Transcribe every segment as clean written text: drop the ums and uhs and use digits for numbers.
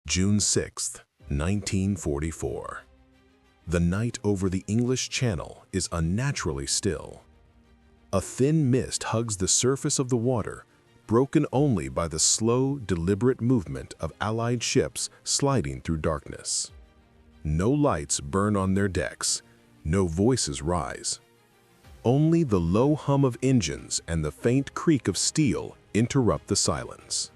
June 6, 1944. The night over the English Channel is unnaturally still. A thin mist hugs the surface of the water, broken only by the slow, deliberate movement of Allied ships sliding through darkness. No lights burn on their decks, no voices rise. Only the low hum of engines and the faint creak of steel interrupt the silence.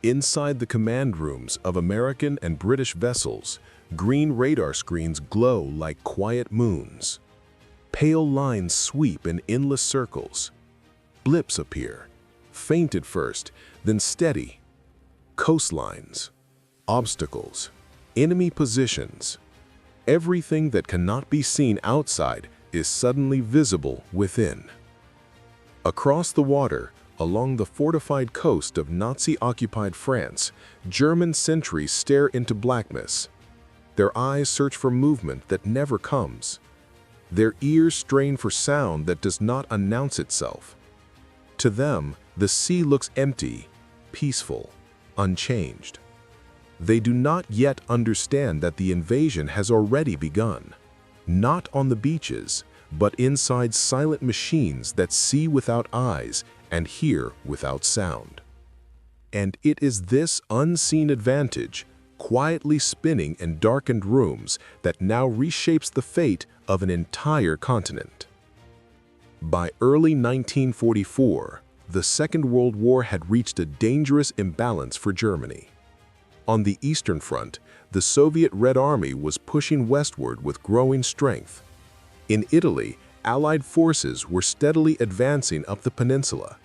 Inside the command rooms of American and British vessels, green radar screens glow like quiet moons. Pale lines sweep in endless circles. Blips appear, faint at first, then steady. Coastlines, obstacles, enemy positions. Everything that cannot be seen outside is suddenly visible within. Across the water, along the fortified coast of Nazi-occupied France, German sentries stare into blackness. Their eyes search for movement that never comes. Their ears strain for sound that does not announce itself. To them, the sea looks empty, peaceful, unchanged. They do not yet understand that the invasion has already begun, not on the beaches, but inside silent machines that see without eyes and hear without sound. And it is this unseen advantage, quietly spinning in darkened rooms, that now reshapes the fate of an entire continent. By early 1944, the Second World War had reached a dangerous imbalance for Germany. On the Eastern Front, the Soviet Red Army was pushing westward with growing strength. In Italy, Allied forces were steadily advancing up the peninsula.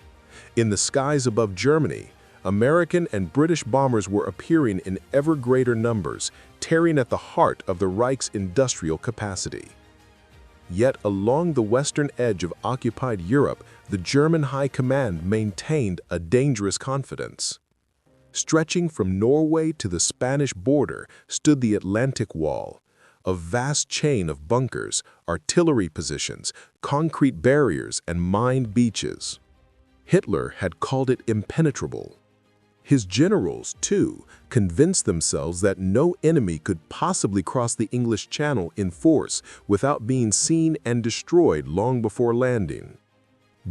In the skies above Germany, American and British bombers were appearing in ever greater numbers, tearing at the heart of the Reich's industrial capacity. Yet along the western edge of occupied Europe, the German High Command maintained a dangerous confidence. Stretching from Norway to the Spanish border stood the Atlantic Wall, a vast chain of bunkers, artillery positions, concrete barriers, and mined beaches. Hitler had called it impenetrable. His generals, too, convinced themselves that no enemy could possibly cross the English Channel in force without being seen and destroyed long before landing.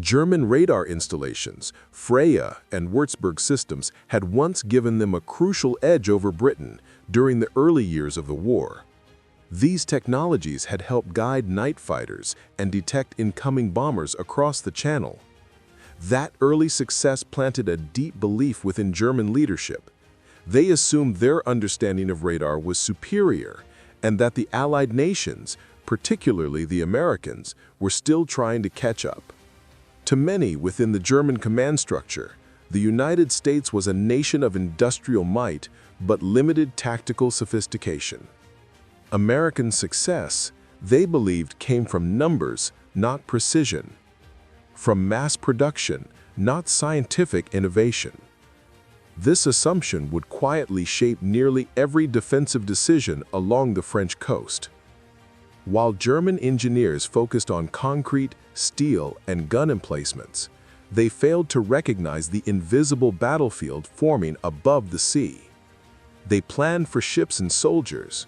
German radar installations, Freya and Würzburg systems, had once given them a crucial edge over Britain during the early years of the war. These technologies had helped guide night fighters and detect incoming bombers across the Channel. That early success planted a deep belief within German leadership. They assumed their understanding of radar was superior and that the Allied nations, particularly the Americans, were still trying to catch up. To many within the German command structure, the United States was a nation of industrial might but limited tactical sophistication. American success, they believed, came from numbers, not precision. From mass production, not scientific innovation. This assumption would quietly shape nearly every defensive decision along the French coast. While German engineers focused on concrete, steel, and gun emplacements, they failed to recognize the invisible battlefield forming above the sea. They planned for ships and soldiers.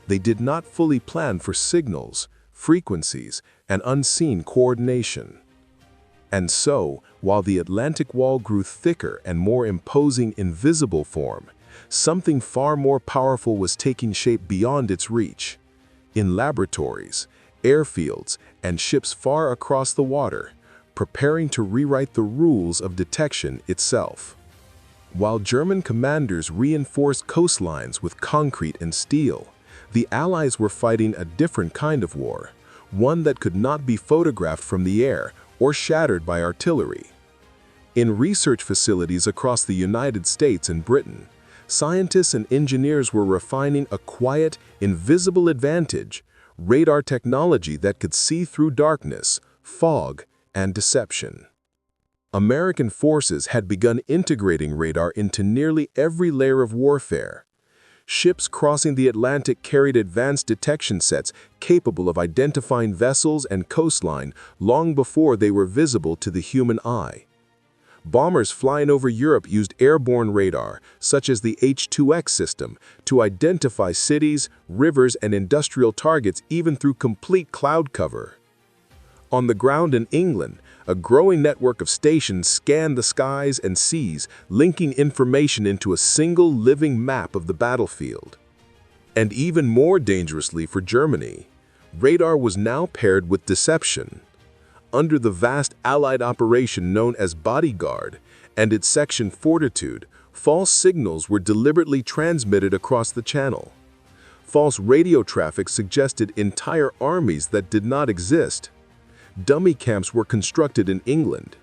They did not fully plan for signals, frequencies, and unseen coordination. And so, while the Atlantic Wall grew thicker and more imposing in visible form, something far more powerful was taking shape beyond its reach. In laboratories, airfields, and ships far across the water, preparing to rewrite the rules of detection itself. While German commanders reinforced coastlines with concrete and steel, the Allies were fighting a different kind of war, one that could not be photographed from the air or shattered by artillery. In research facilities across the United States and Britain, scientists and engineers were refining a quiet, invisible advantage, radar technology that could see through darkness, fog, and deception. American forces had begun integrating radar into nearly every layer of warfare. Ships crossing the Atlantic carried advanced detection sets capable of identifying vessels and coastline long before they were visible to the human eye. Bombers flying over Europe used airborne radar, such as the H-2X system, to identify cities, rivers, and industrial targets even through complete cloud cover. On the ground in England, a growing network of stations scanned the skies and seas, linking information into a single living map of the battlefield. And even more dangerously for Germany, radar was now paired with deception. Under the vast Allied operation known as Bodyguard and its section Fortitude, false signals were deliberately transmitted across the channel. False radio traffic suggested entire armies that did not exist. Dummy camps were constructed in England.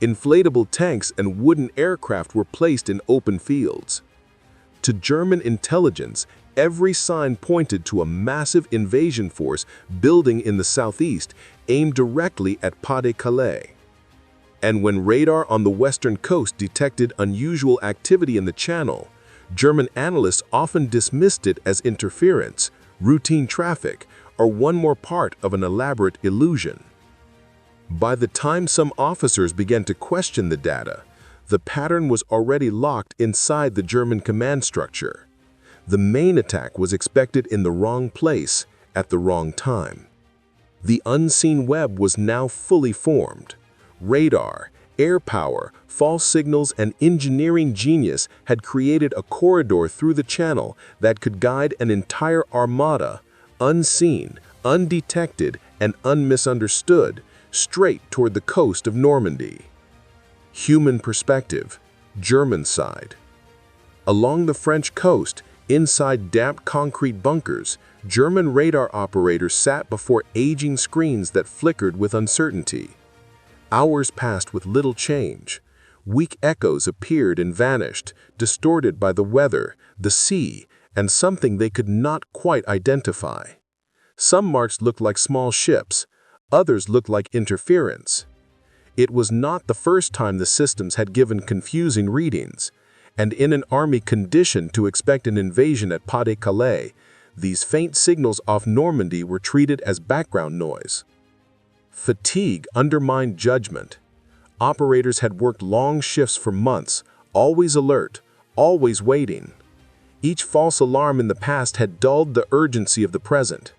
Inflatable tanks and wooden aircraft were placed in open fields. To German intelligence, every sign pointed to a massive invasion force building in the southeast, aimed directly at Pas-de-Calais. And when radar on the western coast detected unusual activity in the channel, German analysts often dismissed it as interference, routine traffic, or one more part of an elaborate illusion. By the time some officers began to question the data, the pattern was already locked inside the German command structure. The main attack was expected in the wrong place at the wrong time. The unseen web was now fully formed. Radar, air power, false signals, and engineering genius had created a corridor through the channel that could guide an entire armada, unseen, undetected, and unmisunderstood, straight toward the coast of Normandy. Human perspective, German side. Along the French coast, inside damp concrete bunkers, German radar operators sat before aging screens that flickered with uncertainty. Hours passed with little change. Weak echoes appeared and vanished, distorted by the weather, the sea, and something they could not quite identify. Some marks looked like small ships, others looked like interference. It was not the first time the systems had given confusing readings, and in an army conditioned to expect an invasion at Pas-de-Calais, these faint signals off Normandy were treated as background noise. Fatigue undermined judgment. Operators had worked long shifts for months, always alert, always waiting. Each false alarm in the past had dulled the urgency of the present.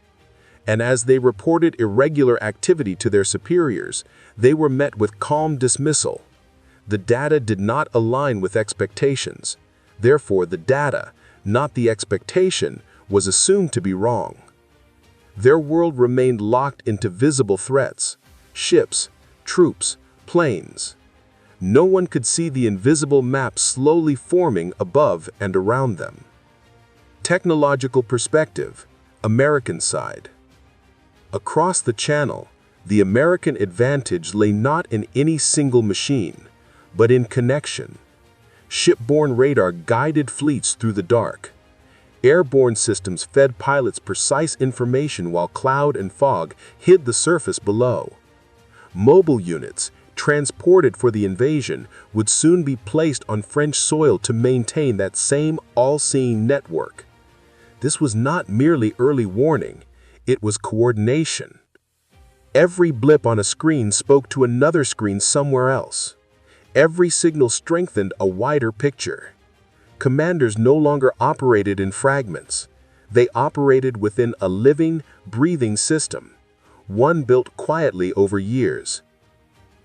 And as they reported irregular activity to their superiors, they were met with calm dismissal. The data did not align with expectations. Therefore, the data, not the expectation, was assumed to be wrong. Their world remained locked into visible threats: ships, troops, planes. No one could see the invisible map slowly forming above and around them. Technological perspective, American side. Across the channel, the American advantage lay not in any single machine, but in connection. Shipborne radar guided fleets through the dark. Airborne systems fed pilots precise information while cloud and fog hid the surface below. Mobile units, transported for the invasion, would soon be placed on French soil to maintain that same all-seeing network. This was not merely early warning. It was coordination. Every blip on a screen spoke to another screen somewhere else. Every signal strengthened a wider picture. Commanders no longer operated in fragments. They operated within a living, breathing system, one built quietly over years.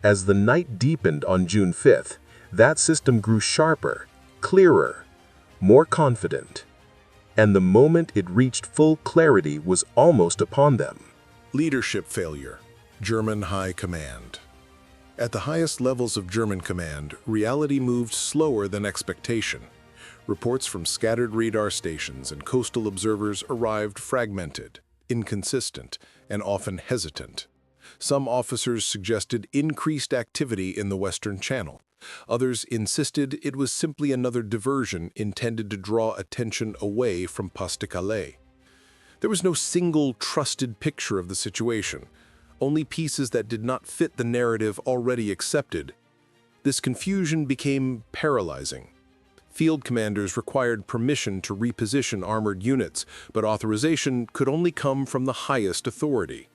As the night deepened on June 5th, that system grew sharper, clearer, more confident. And the moment it reached full clarity was almost upon them. Leadership failure, German high command. At the highest levels of German command, reality moved slower than expectation. Reports from scattered radar stations and coastal observers arrived fragmented, inconsistent, and often hesitant. Some officers suggested increased activity in the Western Channel. Others insisted it was simply another diversion intended to draw attention away from Pas-de-Calais. There was no single trusted picture of the situation, only pieces that did not fit the narrative already accepted. This confusion became paralyzing. Field commanders required permission to reposition armored units, but authorization could only come from the highest authority.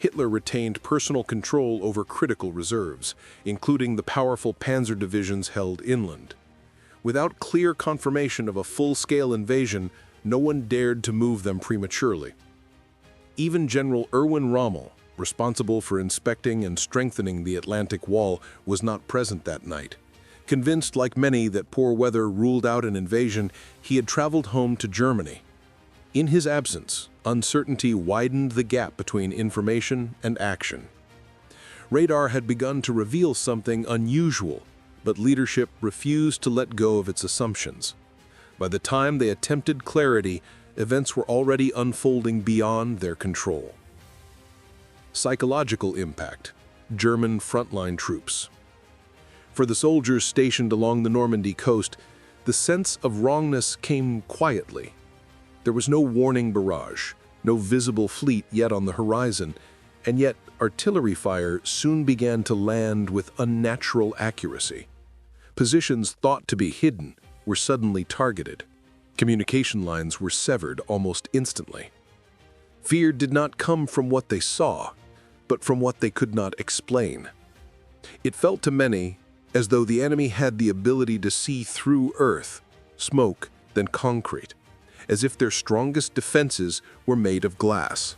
Hitler retained personal control over critical reserves, including the powerful panzer divisions held inland. Without clear confirmation of a full-scale invasion, no one dared to move them prematurely. Even General Erwin Rommel, responsible for inspecting and strengthening the Atlantic Wall, was not present that night. Convinced, like many, that poor weather ruled out an invasion, he had traveled home to Germany. In his absence, uncertainty widened the gap between information and action. Radar had begun to reveal something unusual, but leadership refused to let go of its assumptions. By the time they attempted clarity, events were already unfolding beyond their control. Psychological impact: German frontline troops. For the soldiers stationed along the Normandy coast, the sense of wrongness came quietly. There was no warning barrage, no visible fleet yet on the horizon, and yet artillery fire soon began to land with unnatural accuracy. Positions thought to be hidden were suddenly targeted. Communication lines were severed almost instantly. Fear did not come from what they saw, but from what they could not explain. It felt to many as though the enemy had the ability to see through earth, smoke, then concrete, as if their strongest defenses were made of glass.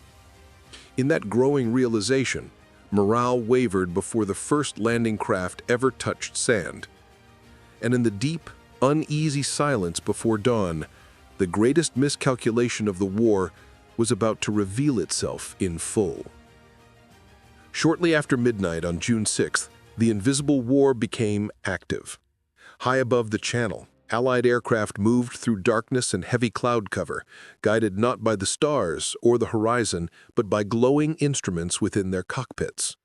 In that growing realization, morale wavered before the first landing craft ever touched sand. And in the deep, uneasy silence before dawn, the greatest miscalculation of the war was about to reveal itself in full. Shortly after midnight on June 6th, the invisible war became active. High above the Channel, Allied aircraft moved through darkness and heavy cloud cover, guided not by the stars or the horizon, but by glowing instruments within their cockpits.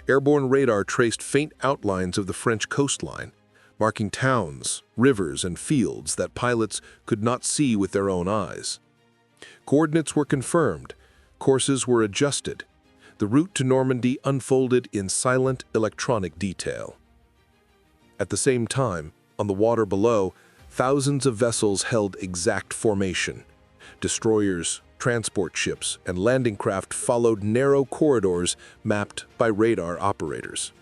Airborne radar traced faint outlines of the French coastline, marking towns, rivers, and fields that pilots could not see with their own eyes. Coordinates were confirmed, courses were adjusted. The route to Normandy unfolded in silent electronic detail. At the same time, on the water below, thousands of vessels held exact formation. Destroyers, transport ships, and landing craft followed narrow corridors mapped by radar operators.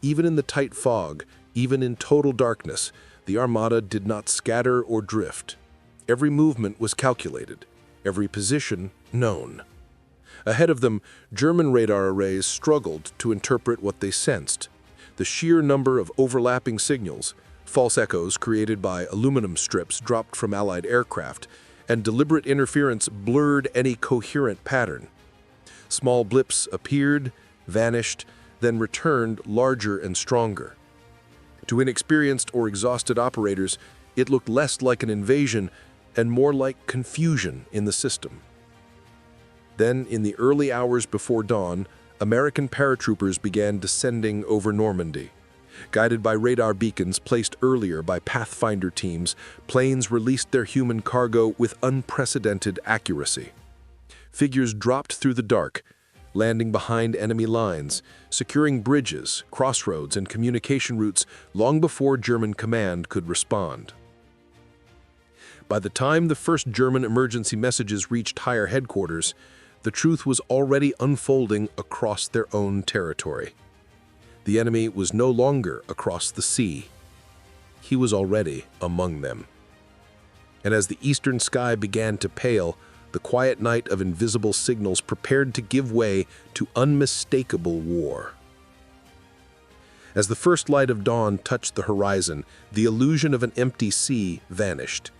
Even in the tight fog, even in total darkness, the Armada did not scatter or drift. Every movement was calculated, every position known. Ahead of them, German radar arrays struggled to interpret what they sensed. The sheer number of overlapping signals, false echoes created by aluminum strips dropped from Allied aircraft, and deliberate interference blurred any coherent pattern. Small blips appeared, vanished, then returned larger and stronger. To inexperienced or exhausted operators, it looked less like an invasion and more like confusion in the system. Then, in the early hours before dawn, American paratroopers began descending over Normandy. Guided by radar beacons placed earlier by Pathfinder teams, planes released their human cargo with unprecedented accuracy. Figures dropped through the dark, landing behind enemy lines, securing bridges, crossroads, and communication routes long before German command could respond. By the time the first German emergency messages reached higher headquarters, the truth was already unfolding across their own territory. The enemy was no longer across the sea. He was already among them. And as the eastern sky began to pale, the quiet night of invisible signals prepared to give way to unmistakable war. As the first light of dawn touched the horizon, the illusion of an empty sea vanished.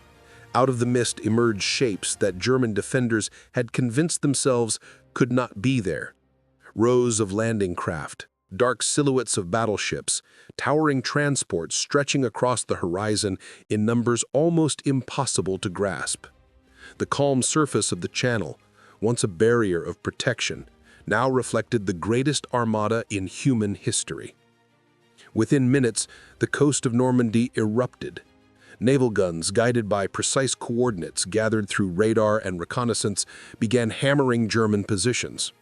Out of the mist emerged shapes that German defenders had convinced themselves could not be there. Rows of landing craft, dark silhouettes of battleships, towering transports stretching across the horizon in numbers almost impossible to grasp. The calm surface of the Channel, once a barrier of protection, now reflected the greatest armada in human history. Within minutes, the coast of Normandy erupted. Naval guns, guided by precise coordinates gathered through radar and reconnaissance, began hammering German positions.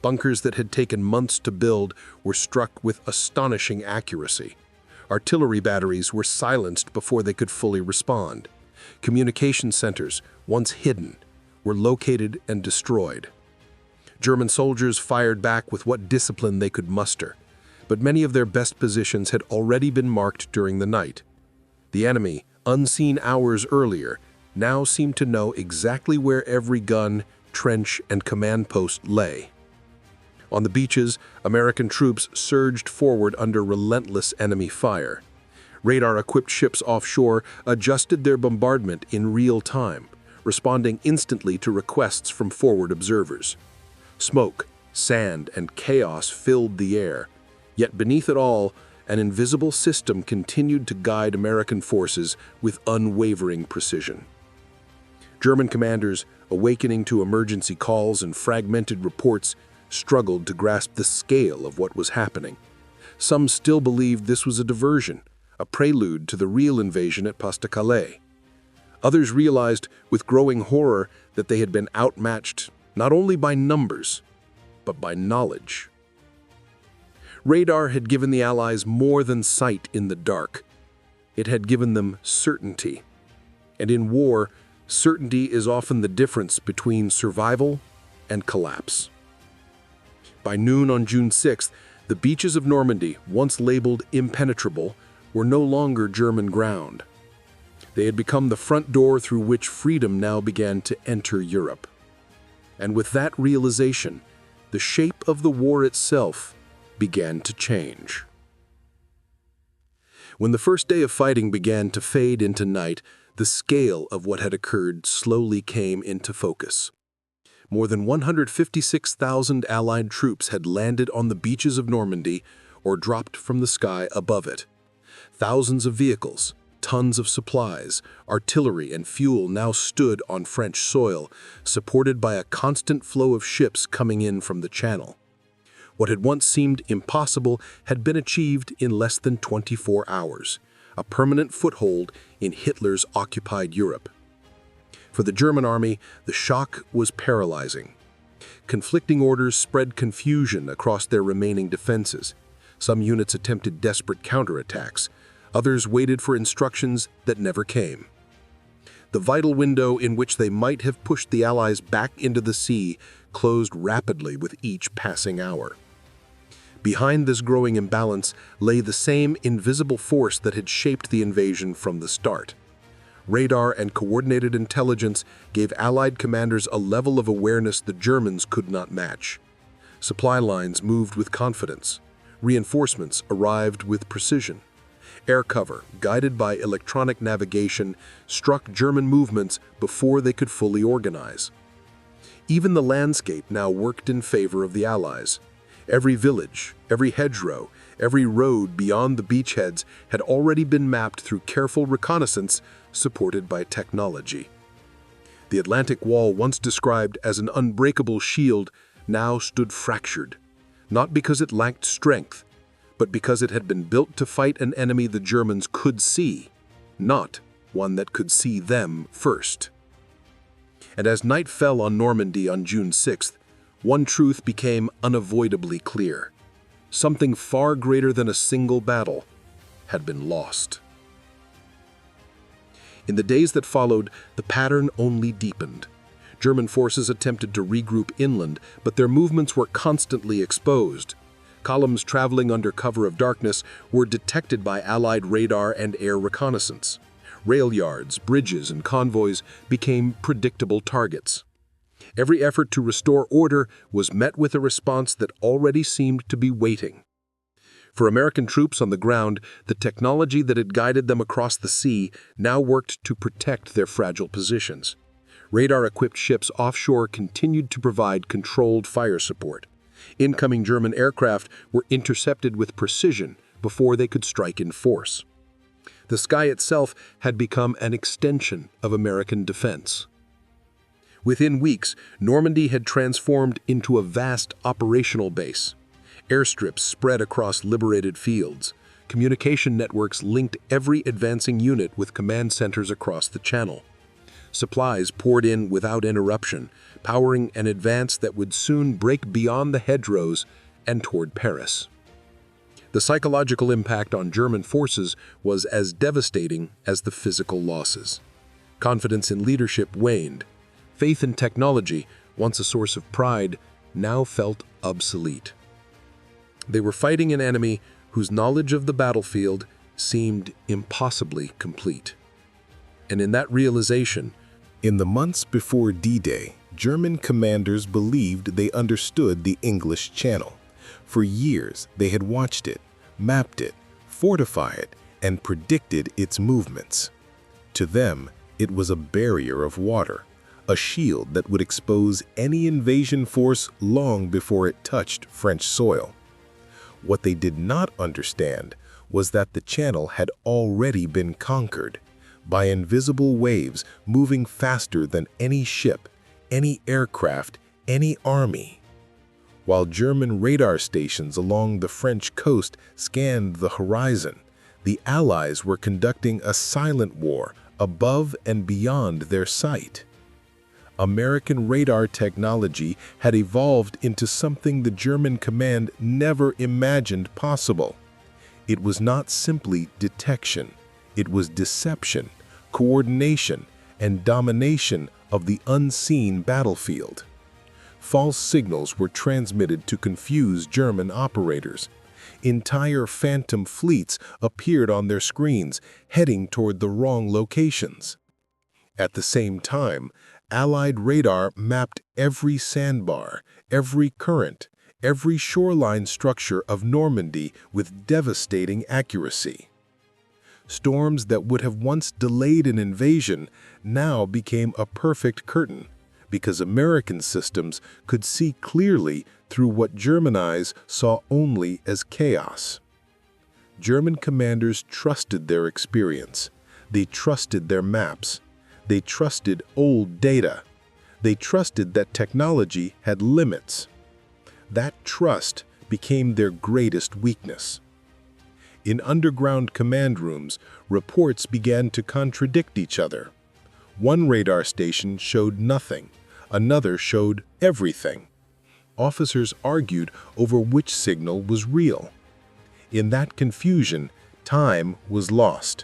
Bunkers that had taken months to build were struck with astonishing accuracy. Artillery batteries were silenced before they could fully respond. Communication centers, once hidden, were located and destroyed. German soldiers fired back with what discipline they could muster, but many of their best positions had already been marked during the night. The enemy, unseen hours earlier, now seemed to know exactly where every gun, trench, and command post lay. On the beaches, American troops surged forward under relentless enemy fire. Radar-equipped ships offshore adjusted their bombardment in real time, responding instantly to requests from forward observers. Smoke, sand, and chaos filled the air, yet beneath it all, an invisible system continued to guide American forces with unwavering precision. German commanders, awakening to emergency calls and fragmented reports, struggled to grasp the scale of what was happening. Some still believed this was a diversion, a prelude to the real invasion at Pas-de-Calais. Others realized with growing horror that they had been outmatched not only by numbers, but by knowledge. Radar had given the Allies more than sight in the dark. It had given them certainty. And in war, certainty is often the difference between survival and collapse. By noon on June 6th, the beaches of Normandy, once labeled impenetrable, were no longer German ground. They had become the front door through which freedom now began to enter Europe. And with that realization, the shape of the war itself began to change. When the first day of fighting began to fade into night, the scale of what had occurred slowly came into focus. More than 156,000 Allied troops had landed on the beaches of Normandy or dropped from the sky above it. Thousands of vehicles, tons of supplies, artillery, and fuel now stood on French soil, supported by a constant flow of ships coming in from the Channel. What had once seemed impossible had been achieved in less than 24 hours, a permanent foothold in Hitler's occupied Europe. For the German army, the shock was paralyzing. Conflicting orders spread confusion across their remaining defenses. Some units attempted desperate counterattacks. Others waited for instructions that never came. The vital window in which they might have pushed the Allies back into the sea closed rapidly with each passing hour. Behind this growing imbalance lay the same invisible force that had shaped the invasion from the start. Radar and coordinated intelligence gave Allied commanders a level of awareness the Germans could not match. Supply lines moved with confidence. Reinforcements arrived with precision. Air cover, guided by electronic navigation, struck German movements before they could fully organize. Even the landscape now worked in favor of the Allies. Every village, every hedgerow, every road beyond the beachheads had already been mapped through careful reconnaissance supported by technology. The Atlantic Wall, once described as an unbreakable shield, now stood fractured, not because it lacked strength, but because it had been built to fight an enemy the Germans could see, not one that could see them first. And as night fell on Normandy on June 6th, one truth became unavoidably clear. Something far greater than a single battle had been lost. In the days that followed, the pattern only deepened. German forces attempted to regroup inland, but their movements were constantly exposed. Columns traveling under cover of darkness were detected by Allied radar and air reconnaissance. Rail yards, bridges, and convoys became predictable targets. Every effort to restore order was met with a response that already seemed to be waiting. For American troops on the ground, the technology that had guided them across the sea now worked to protect their fragile positions. Radar-equipped ships offshore continued to provide controlled fire support. Incoming German aircraft were intercepted with precision before they could strike in force. The sky itself had become an extension of American defense. Within weeks, Normandy had transformed into a vast operational base. Airstrips spread across liberated fields. Communication networks linked every advancing unit with command centers across the Channel. Supplies poured in without interruption, powering an advance that would soon break beyond the hedgerows and toward Paris. The psychological impact on German forces was as devastating as the physical losses. Confidence in leadership waned. Faith in technology, once a source of pride, now felt obsolete. They were fighting an enemy whose knowledge of the battlefield seemed impossibly complete. And in that realization, In the months before D-Day, German commanders believed they understood the English Channel. For years, they had watched it, mapped it, fortified it, and predicted its movements. To them, it was a barrier of water, a shield that would expose any invasion force long before it touched French soil. What they did not understand was that the Channel had already been conquered by invisible waves moving faster than any ship, any aircraft, any army. While German radar stations along the French coast scanned the horizon, the Allies were conducting a silent war above and beyond their sight. American radar technology had evolved into something the German command never imagined possible. It was not simply detection, it was deception, coordination, and domination of the unseen battlefield. False signals were transmitted to confuse German operators. Entire phantom fleets appeared on their screens, heading toward the wrong locations. At the same time, Allied radar mapped every sandbar, every current, every shoreline structure of Normandy with devastating accuracy. Storms that would have once delayed an invasion now became a perfect curtain, because American systems could see clearly through what German eyes saw only as chaos. German commanders trusted their experience. They trusted their maps. They trusted old data. They trusted that technology had limits. That trust became their greatest weakness. In underground command rooms, reports began to contradict each other. One radar station showed nothing. Another showed everything. Officers argued over which signal was real. In that confusion, time was lost.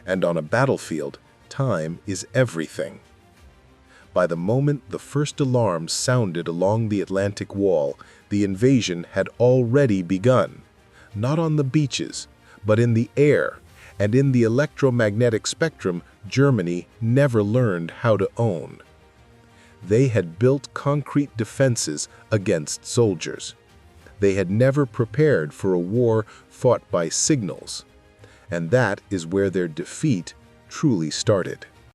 And on a battlefield, time is everything. By the moment the first alarm sounded along the Atlantic Wall, the invasion had already begun. Not on the beaches, but in the air, and in the electromagnetic spectrum Germany never learned how to own. They had built concrete defenses against soldiers. They had never prepared for a war fought by signals. And that is where their defeat truly started.